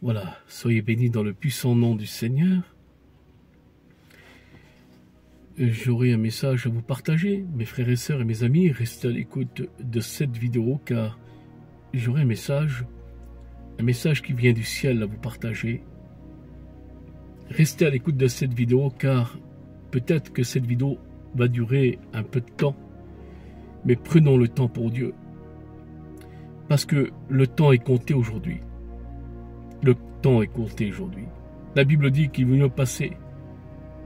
Voilà, soyez bénis dans le puissant nom du Seigneur. J'aurai un message à vous partager, mes frères et sœurs et mes amis, restez à l'écoute de cette vidéo car j'aurai un message qui vient du ciel à vous partager. Restez à l'écoute de cette vidéo car peut-être que cette vidéo va durer un peu de temps, mais prenons le temps pour Dieu. Parce que le temps est compté aujourd'hui. Le temps est compté aujourd'hui. La Bible dit qu'il vaut mieux passer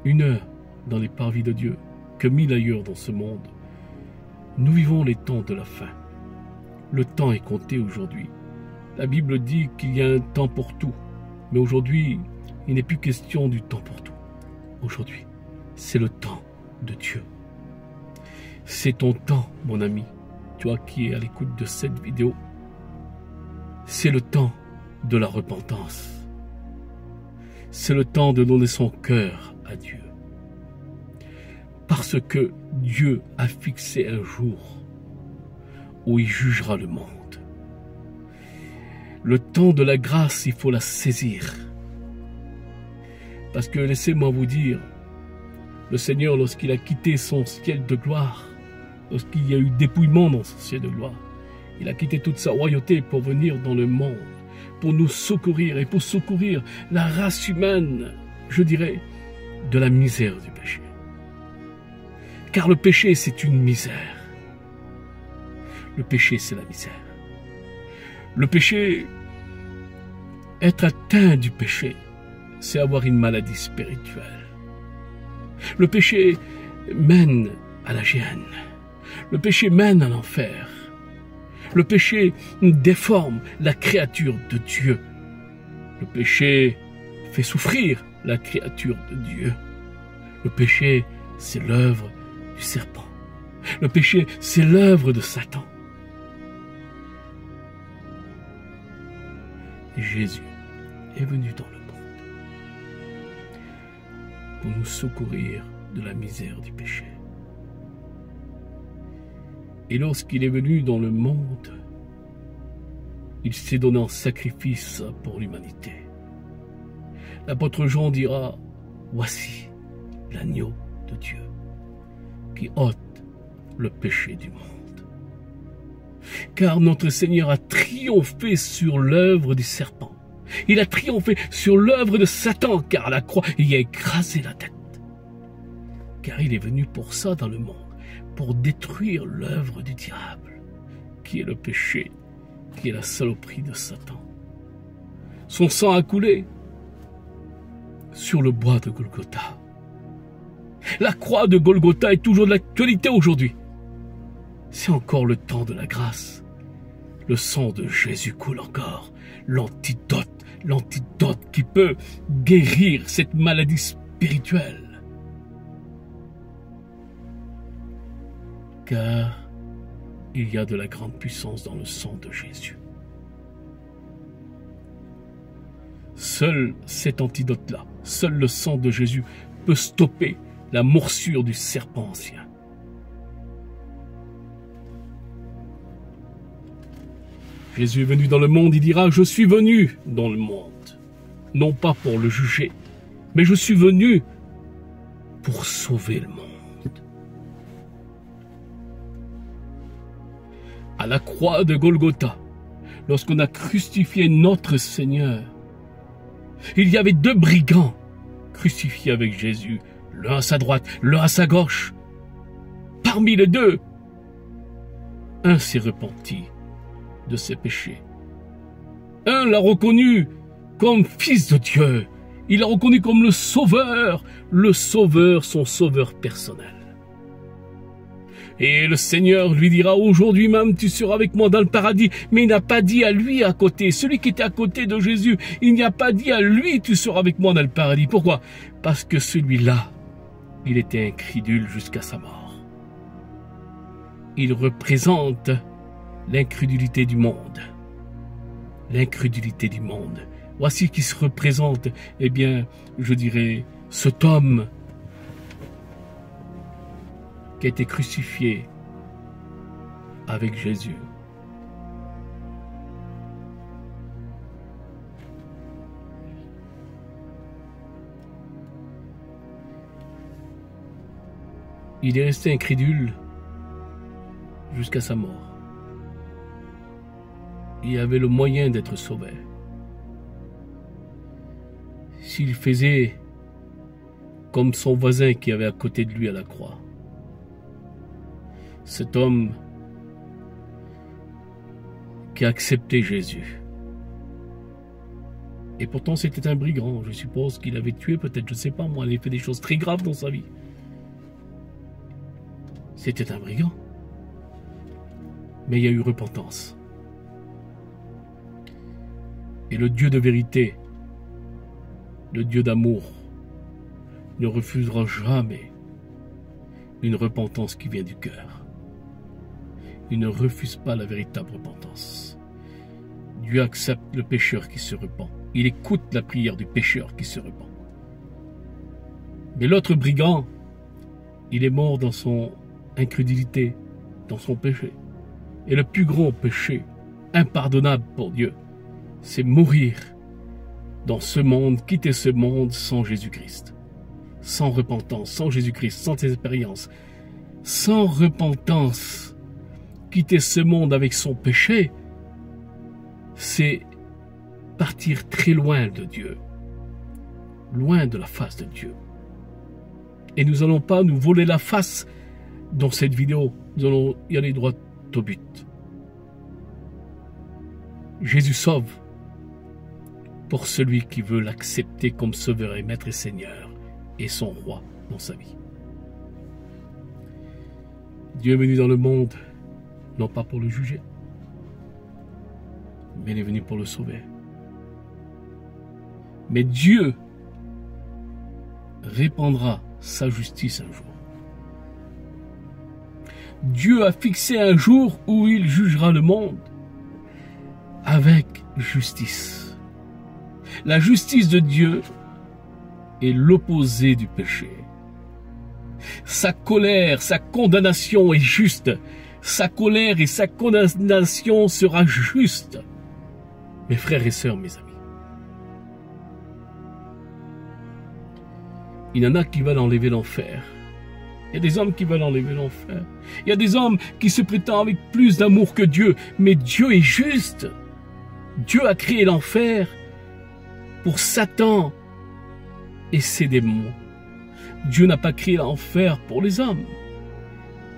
1 heure dans les parvis de Dieu que 1000 ailleurs dans ce monde. Nous vivons les temps de la fin. Le temps est compté aujourd'hui. La Bible dit qu'il y a un temps pour tout. Mais aujourd'hui, il n'est plus question du temps pour tout. Aujourd'hui, c'est le temps de Dieu. C'est ton temps, mon ami, toi qui es à l'écoute de cette vidéo. C'est le temps de la repentance. C'est le temps de donner son cœur à Dieu. Parce que Dieu a fixé un jour où il jugera le monde. Le temps de la grâce, il faut la saisir. Parce que laissez-moi vous dire, le Seigneur, lorsqu'il a quitté son ciel de gloire, lorsqu'il y a eu dépouillement dans son ciel de gloire, il a quitté toute sa royauté pour venir dans le monde, pour nous secourir et pour secourir la race humaine, je dirais, de la misère du péché. Car le péché, c'est une misère. Le péché, c'est la misère. Le péché, être atteint du péché, c'est avoir une maladie spirituelle. Le péché mène à la gêne. Le péché mène à l'enfer. Le péché déforme la créature de Dieu. Le péché fait souffrir la créature de Dieu. Le péché, c'est l'œuvre du serpent. Le péché, c'est l'œuvre de Satan. Jésus est venu dans le monde pour nous secourir de la misère du péché. Et lorsqu'il est venu dans le monde, il s'est donné en sacrifice pour l'humanité. L'apôtre Jean dira, voici l'agneau de Dieu qui ôte le péché du monde. Car notre Seigneur a triomphé sur l'œuvre du serpent. Il a triomphé sur l'œuvre de Satan, car à la croix, il a écrasé la tête. Car il est venu pour ça dans le monde, pour détruire l'œuvre du diable, qui est le péché, qui est la saloperie de Satan. Son sang a coulé sur le bois de Golgotha. La croix de Golgotha est toujours de l'actualité aujourd'hui. C'est encore le temps de la grâce. Le sang de Jésus coule encore. L'antidote qui peut guérir cette maladie spirituelle. Car il y a de la grande puissance dans le sang de Jésus. Seul cet antidote-là, seul le sang de Jésus peut stopper la morsure du serpent ancien. Jésus est venu dans le monde, il dira, je suis venu dans le monde, non pas pour le juger, mais je suis venu pour sauver le monde. À la croix de Golgotha, lorsqu'on a crucifié notre Seigneur, il y avait 2 brigands crucifiés avec Jésus, l'un à sa droite, l'un à sa gauche. Parmi les 2, un s'est repenti de ses péchés. Un l'a reconnu comme fils de Dieu. Il l'a reconnu comme le Sauveur, son Sauveur personnel. Et le Seigneur lui dira, aujourd'hui même tu seras avec moi dans le paradis. Mais il n'a pas dit à lui à côté, celui qui était à côté de Jésus, il n'y a pas dit à lui, tu seras avec moi dans le paradis. Pourquoi? Parce que celui-là, il était incrédule jusqu'à sa mort. Il représente l'incrédulité du monde. L'incrédulité du monde. Voici qui se représente, eh bien, je dirais, cet homme qui a été crucifié avec Jésus. Il est resté incrédule jusqu'à sa mort. Il avait le moyen d'être sauvé. S'il faisait comme son voisin qui avait à côté de lui à la croix, cet homme qui a accepté Jésus. Et pourtant c'était un brigand, je suppose qu'il avait tué peut-être, je ne sais pas moi, il avait fait des choses très graves dans sa vie. C'était un brigand. Mais il y a eu repentance. Et le Dieu de vérité, le Dieu d'amour, ne refusera jamais une repentance qui vient du cœur. Il ne refuse pas la véritable repentance. Dieu accepte le pécheur qui se repent. Il écoute la prière du pécheur qui se repent. Mais l'autre brigand, il est mort dans son incrédulité, dans son péché. Et le plus grand péché, impardonnable pour Dieu, c'est mourir dans ce monde, quitter ce monde sans Jésus-Christ. Sans repentance, sans Jésus-Christ, sans expérience. Sans repentance, quitter ce monde avec son péché, c'est partir très loin de Dieu, loin de la face de Dieu. Et nous n'allons pas nous voler la face dans cette vidéo, nous allons y aller droit au but. Jésus sauve pour celui qui veut l'accepter comme sauveur et maître et seigneur et son roi dans sa vie. Dieu est venu dans le monde, non pas pour le juger, mais il est venu pour le sauver. Mais Dieu répandra sa justice un jour. Dieu a fixé un jour où il jugera le monde avec justice. La justice de Dieu est l'opposé du péché. Sa colère, sa condamnation est juste. Sa colère et sa condamnation sera juste. Mes frères et sœurs, mes amis. Il y en a qui veulent enlever l'enfer. Il y a des hommes qui veulent enlever l'enfer. Il y a des hommes qui se prétendent avec plus d'amour que Dieu. Mais Dieu est juste. Dieu a créé l'enfer pour Satan et ses démons. Dieu n'a pas créé l'enfer pour les hommes.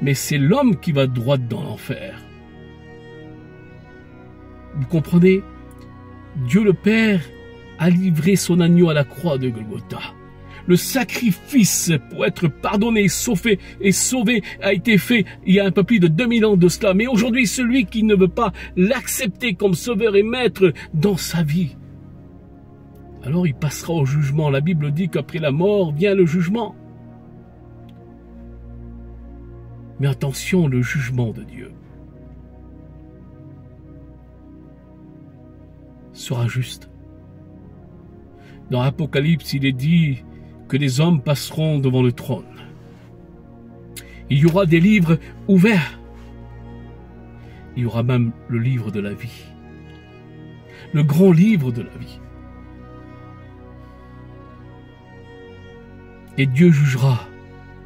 Mais c'est l'homme qui va droit dans l'enfer. Vous comprenez? Dieu le Père a livré son agneau à la croix de Golgotha. Le sacrifice pour être pardonné, sauvé a été fait il y a un peu plus de 2000 ans de cela. Mais aujourd'hui, celui qui ne veut pas l'accepter comme sauveur et maître dans sa vie, alors il passera au jugement. La Bible dit qu'après la mort vient le jugement. Mais attention, le jugement de Dieu sera juste. Dans Apocalypse, il est dit que les hommes passeront devant le trône. Il y aura des livres ouverts. Il y aura même le livre de la vie. Le grand livre de la vie. Et Dieu jugera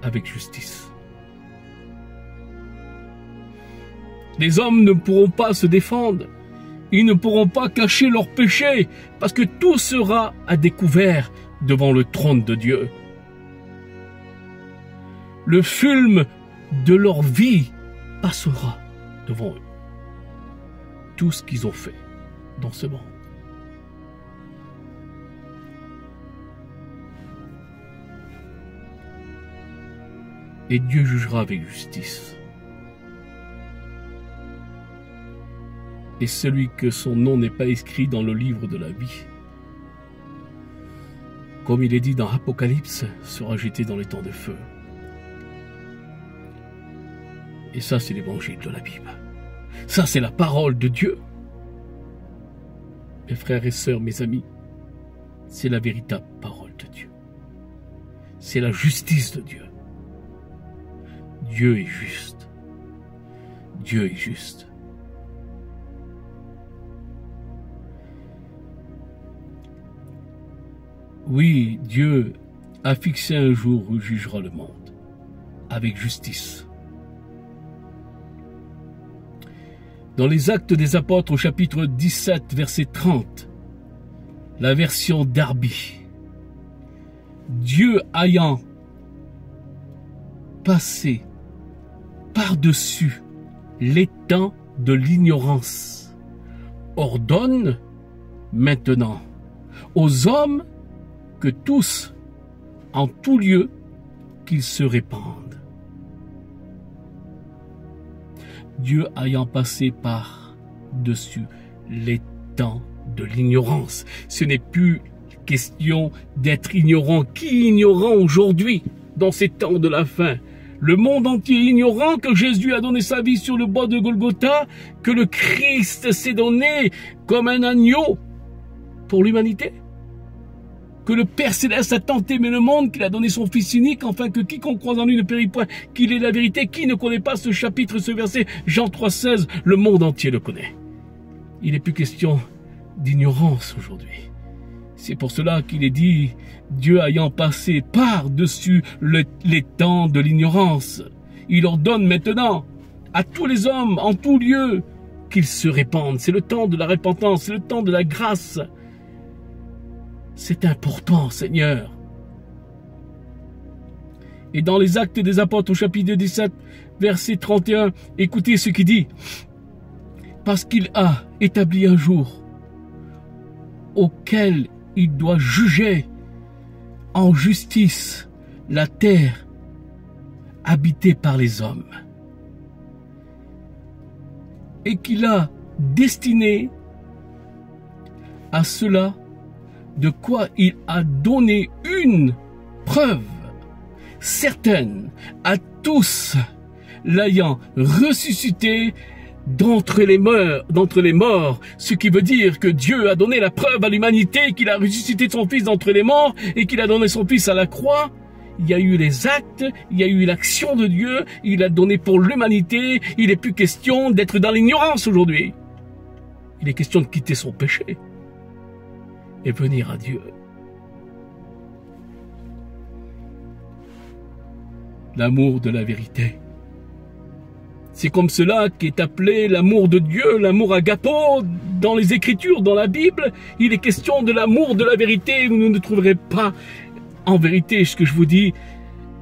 avec justice. Les hommes ne pourront pas se défendre. Ils ne pourront pas cacher leurs péchés parce que tout sera à découvert devant le trône de Dieu. Le film de leur vie passera devant eux. Tout ce qu'ils ont fait dans ce monde. Et Dieu jugera avec justice. Et celui que son nom n'est pas écrit dans le livre de la vie, comme il est dit dans Apocalypse, sera jeté dans les temps de feu. Et ça, c'est l'évangile de la Bible. Ça, c'est la parole de Dieu. Mes frères et sœurs, mes amis, c'est la véritable parole de Dieu. C'est la justice de Dieu. Dieu est juste. Dieu est juste. Oui, Dieu a fixé un jour où il jugera le monde avec justice. Dans les Actes des Apôtres au chapitre 17, verset 30, la version Darby, Dieu ayant passé par-dessus l'étang de l'ignorance, ordonne maintenant aux hommes que tous, en tout lieu, qu'ils se répandent. Dieu ayant passé par-dessus l'étang de l'ignorance. Ce n'est plus question d'être ignorant. Qui est ignorant aujourd'hui dans ces temps de la fin? Le monde entier ignorant que Jésus a donné sa vie sur le bois de Golgotha, que le Christ s'est donné comme un agneau pour l'humanité, que le Père Céleste a tant aimé le monde qu'il a donné son Fils unique, afin que quiconque croise en lui ne périsse point, qu'il est la vérité. Qui ne connaît pas ce chapitre, ce verset, Jean 3,16, le monde entier le connaît. Il n'est plus question d'ignorance aujourd'hui. C'est pour cela qu'il est dit, Dieu ayant passé par-dessus l'étang de l'ignorance, il ordonne maintenant à tous les hommes, en tout lieu, qu'ils se répandent. C'est le temps de la repentance, c'est le temps de la grâce. C'est important, Seigneur. Et dans les Actes des Apôtres au chapitre 17, verset 31, écoutez ce qu'il dit. Parce qu'il a établi un jour auquel il doit juger en justice la terre habitée par les hommes. Et qu'il a destiné à cela de quoi il a donné une preuve certaine à tous, l'ayant ressuscité d'entre les morts, ce qui veut dire que Dieu a donné la preuve à l'humanité qu'il a ressuscité son Fils d'entre les morts et qu'il a donné son Fils à la croix. Il y a eu les actes, il y a eu l'action de Dieu, il a donné pour l'humanité. Il n'est plus question d'être dans l'ignorance aujourd'hui. Il est question de quitter son péché et venir à Dieu. L'amour de la vérité. C'est comme cela qu'est appelé l'amour de Dieu, l'amour agapo, dans les Écritures, dans la Bible. Il est question de l'amour de la vérité. Vous ne trouverez pas, en vérité, ce que je vous dis,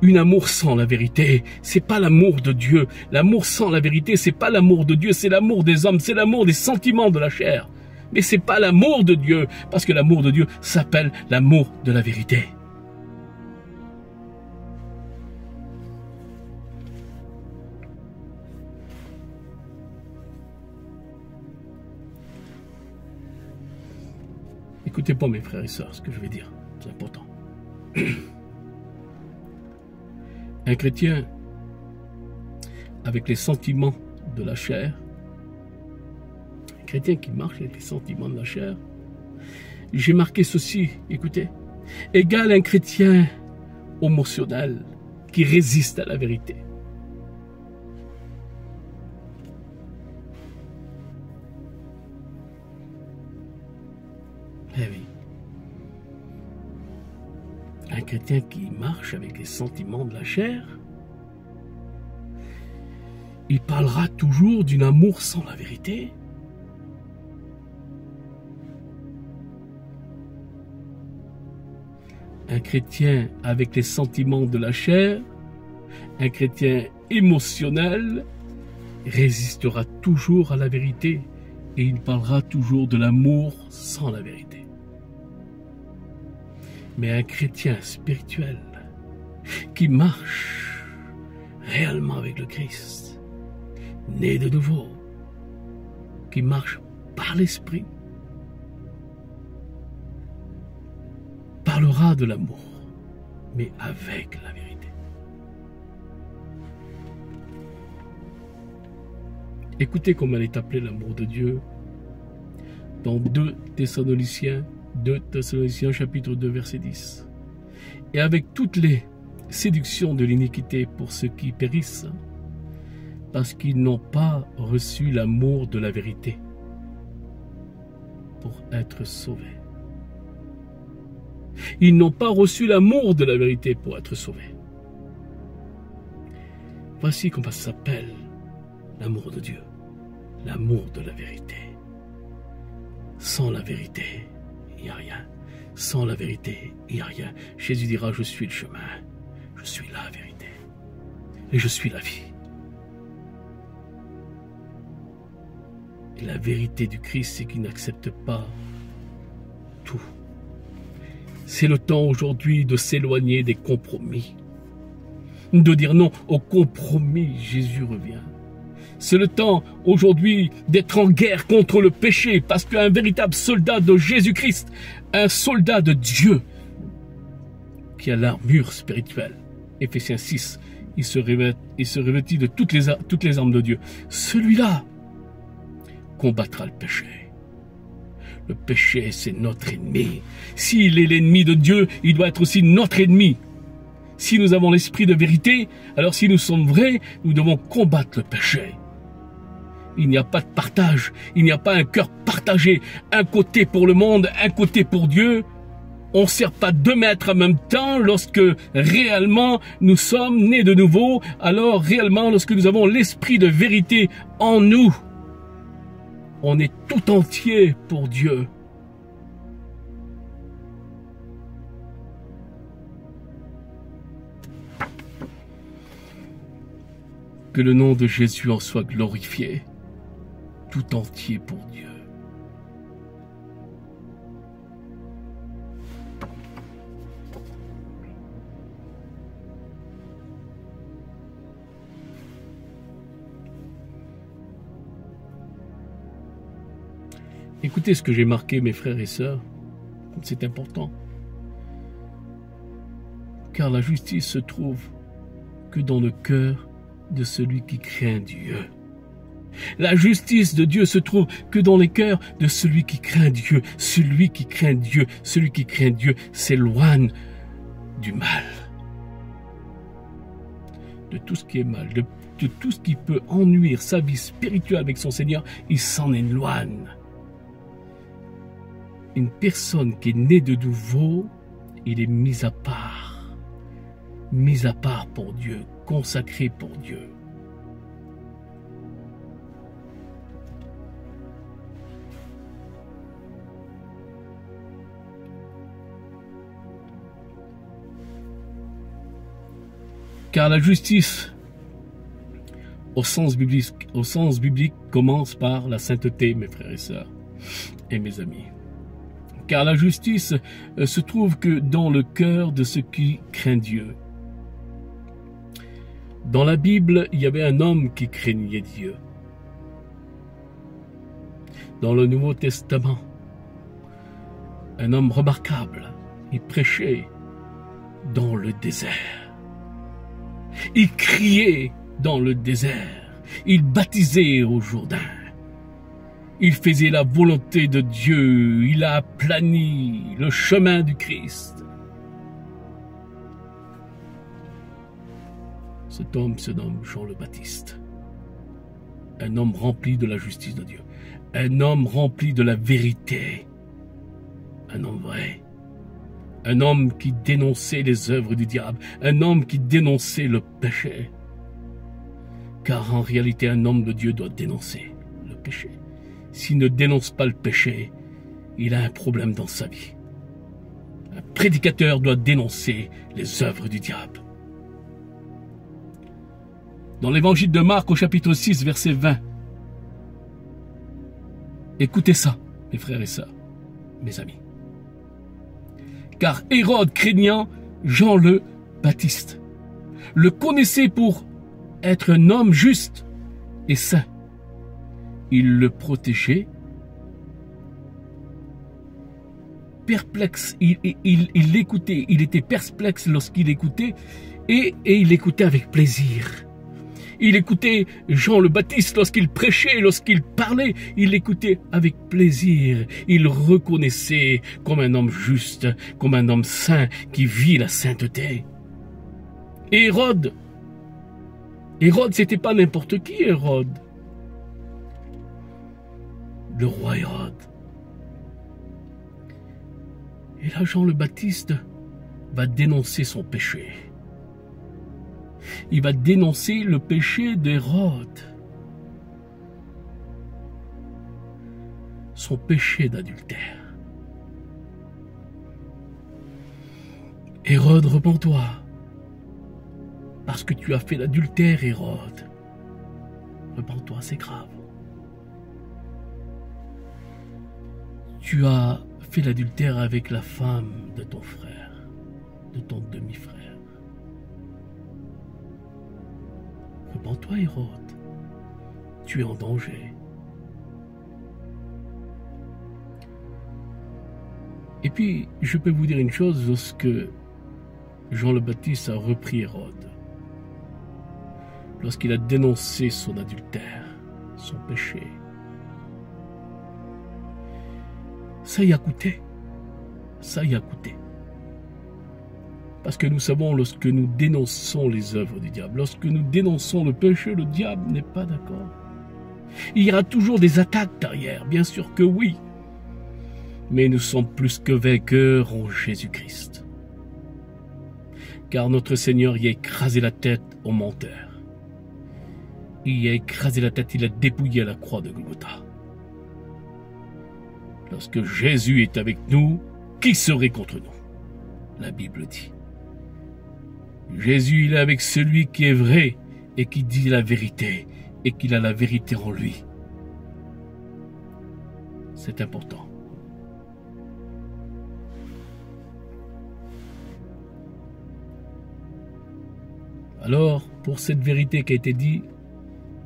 un amour sans la vérité. C'est pas l'amour de Dieu. L'amour sans la vérité, c'est pas l'amour de Dieu, c'est l'amour des hommes, c'est l'amour des sentiments de la chair. Mais c'est pas l'amour de Dieu, parce que l'amour de Dieu s'appelle l'amour de la vérité. Écoutez pas mes frères et sœurs, ce que je vais dire, c'est important. Un chrétien avec les sentiments de la chair, un chrétien qui marche avec les sentiments de la chair, j'ai marqué ceci, écoutez, égale un chrétien émotionnel qui résiste à la vérité. Eh oui. Un chrétien qui marche avec les sentiments de la chair, il parlera toujours d'un amour sans la vérité. Un chrétien avec les sentiments de la chair, un chrétien émotionnel, résistera toujours à la vérité et il parlera toujours de l'amour sans la vérité. Mais un chrétien spirituel qui marche réellement avec le Christ, né de nouveau, qui marche par l'Esprit, parlera de l'amour, mais avec la vérité. Écoutez comment elle est appelée l'amour de Dieu dans 2 Thessaloniciens chapitre 2 verset 10. Et avec toutes les séductions de l'iniquité pour ceux qui périssent, parce qu'ils n'ont pas reçu l'amour de la vérité pour être sauvés. Ils n'ont pas reçu l'amour de la vérité pour être sauvés. Voici comment ça s'appelle l'amour de Dieu, l'amour de la vérité. Sans la vérité, il n'y a rien. Sans la vérité, il n'y a rien. Jésus dira, je suis le chemin, je suis la vérité, et je suis la vie. Et la vérité du Christ, c'est qu'il n'accepte pas tout. C'est le temps aujourd'hui de s'éloigner des compromis, de dire non au compromis. Jésus revient. C'est le temps aujourd'hui d'être en guerre contre le péché, parce qu'un véritable soldat de Jésus-Christ, un soldat de Dieu, qui a l'armure spirituelle, Éphésiens 6, il se revêtit de toutes les armes de Dieu. Celui-là combattra le péché. Le péché, c'est notre ennemi. S'il est l'ennemi de Dieu, il doit être aussi notre ennemi. Si nous avons l'esprit de vérité, alors si nous sommes vrais, nous devons combattre le péché. Il n'y a pas de partage, il n'y a pas un cœur partagé, un côté pour le monde, un côté pour Dieu. On ne sert pas 2 maîtres en même temps lorsque réellement nous sommes nés de nouveau, alors réellement lorsque nous avons l'esprit de vérité en nous, on est tout entier pour Dieu. Que le nom de Jésus en soit glorifié, tout entier pour Dieu. Écoutez ce que j'ai marqué, mes frères et sœurs, c'est important. Car la justice se trouve que dans le cœur de celui qui craint Dieu. La justice de Dieu se trouve que dans les cœurs de celui qui craint Dieu. Celui qui craint Dieu, celui qui craint Dieu s'éloigne du mal. De tout ce qui est mal, de tout ce qui peut ennuire sa vie spirituelle avec son Seigneur, il s'en éloigne. Une personne qui est née de nouveau, il est mis à part pour Dieu, consacré pour Dieu. Car la justice, au sens biblique, commence par la sainteté, mes frères et sœurs et mes amis. Car la justice se trouve que dans le cœur de ceux qui craignent Dieu. Dans la Bible, il y avait un homme qui craignait Dieu. Dans le Nouveau Testament, un homme remarquable, il prêchait dans le désert. Il criait dans le désert. Il baptisait au Jourdain. Il faisait la volonté de Dieu. Il a aplani le chemin du Christ. Cet homme se nomme Jean le Baptiste. Un homme rempli de la justice de Dieu. Un homme rempli de la vérité. Un homme vrai. Un homme qui dénonçait les œuvres du diable. Un homme qui dénonçait le péché. Car en réalité, un homme de Dieu doit dénoncer le péché. S'il ne dénonce pas le péché, il a un problème dans sa vie. Un prédicateur doit dénoncer les œuvres du diable. Dans l'évangile de Marc au chapitre 6, verset 20, écoutez ça, mes frères et sœurs, mes amis. Car Hérode, craignant Jean le Baptiste, le connaissait pour être un homme juste et saint. Il le protégeait, perplexe, il l'écoutait, il était perplexe lorsqu'il écoutait, et il écoutait avec plaisir. Il écoutait Jean le Baptiste lorsqu'il prêchait, lorsqu'il parlait, il l'écoutait avec plaisir. Il reconnaissait comme un homme juste, comme un homme saint qui vit la sainteté. Et Hérode, c'était pas n'importe qui, Hérode. Le roi Hérode. Et là, Jean le Baptiste va dénoncer son péché. Il va dénoncer le péché d'Hérode. Son péché d'adultère. Hérode, repens-toi. Parce que tu as fait l'adultère, Hérode. Repens-toi, c'est grave. Tu as fait l'adultère avec la femme de ton frère, de ton demi-frère. Repens-toi, Hérode. Tu es en danger. Et puis, je peux vous dire une chose, lorsque Jean le Baptiste a repris Hérode, lorsqu'il a dénoncé son adultère, son péché, ça y a coûté. Ça y a coûté. Parce que nous savons, lorsque nous dénonçons les œuvres du diable, lorsque nous dénonçons le péché, le diable n'est pas d'accord. Il y aura toujours des attaques derrière, bien sûr que oui. Mais nous sommes plus que vainqueurs en Jésus-Christ. Car notre Seigneur y a écrasé la tête aux menteurs. Il y a écrasé la tête, il a dépouillé à la croix de Golgotha. Lorsque Jésus est avec nous, qui serait contre nous? La Bible dit. Jésus, il est avec celui qui est vrai et qui dit la vérité et qu'il a la vérité en lui. C'est important. Alors, pour cette vérité qui a été dite,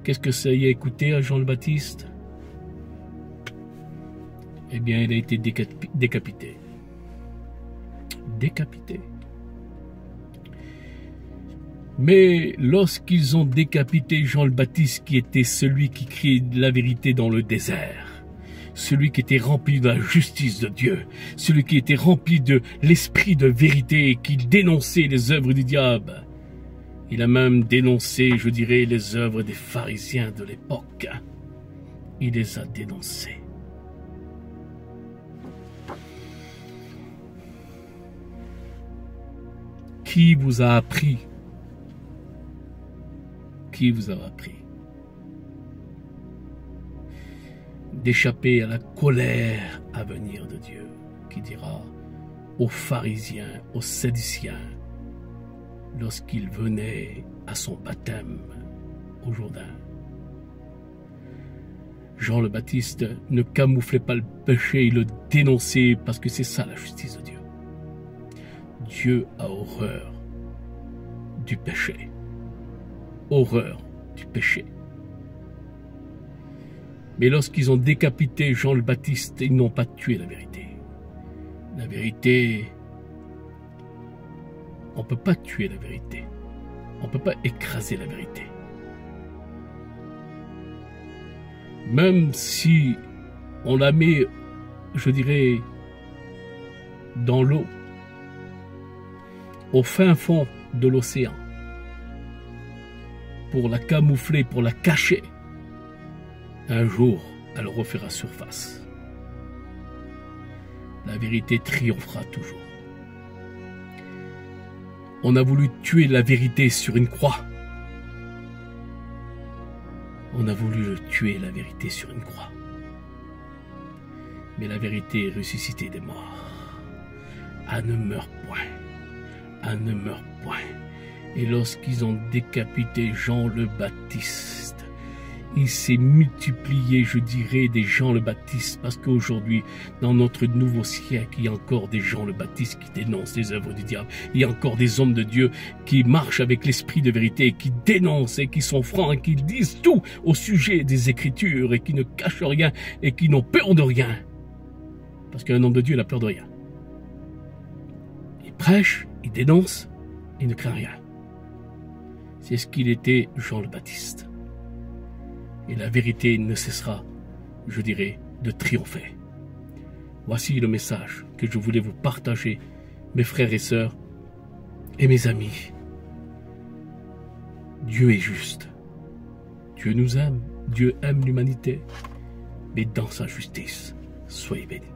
qu'est-ce que ça y a écouté à Jean le Baptiste? Eh bien, il a été décapité. Décapité. Mais lorsqu'ils ont décapité Jean le Baptiste, qui était celui qui criait la vérité dans le désert, celui qui était rempli de la justice de Dieu, celui qui était rempli de l'esprit de vérité et qui dénonçait les œuvres du diable, il a même dénoncé, je dirais, les œuvres des pharisiens de l'époque. Il les a dénoncées. Qui vous a appris? Qui vous a appris d'échapper à la colère à venir de Dieu, qui dira aux pharisiens, aux sadduciens, lorsqu'ils venaient à son baptême au Jourdain. Jean le Baptiste ne camouflait pas le péché, il le dénonçait parce que c'est ça la justice de Dieu. Dieu a horreur du péché. Horreur du péché. Mais lorsqu'ils ont décapité Jean le Baptiste, ils n'ont pas tué la vérité. La vérité, on ne peut pas tuer la vérité. On ne peut pas écraser la vérité. Même si on la met, je dirais, dans l'eau, au fin fond de l'océan, pour la camoufler, pour la cacher, un jour, elle refera surface. La vérité triomphera toujours. On a voulu tuer la vérité sur une croix. On a voulu tuer la vérité sur une croix. Mais la vérité est ressuscitée des morts. Elle ne meurt point. Elle ne meurt point. Et lorsqu'ils ont décapité Jean le Baptiste, il s'est multiplié, je dirais, des Jean le Baptiste, parce qu'aujourd'hui, dans notre nouveau siècle, il y a encore des Jean le Baptiste qui dénoncent les œuvres du diable. Il y a encore des hommes de Dieu qui marchent avec l'esprit de vérité, qui dénoncent et qui sont francs et qui disent tout au sujet des Écritures et qui ne cachent rien et qui n'ont peur de rien. Parce qu'un homme de Dieu n'a peur de rien. Il prêche, il dénonce, il ne craint rien. C'est ce qu'il était, Jean le Baptiste. Et la vérité ne cessera, je dirais, de triompher. Voici le message que je voulais vous partager, mes frères et sœurs et mes amis. Dieu est juste. Dieu nous aime. Dieu aime l'humanité. Mais dans sa justice, soyez bénis.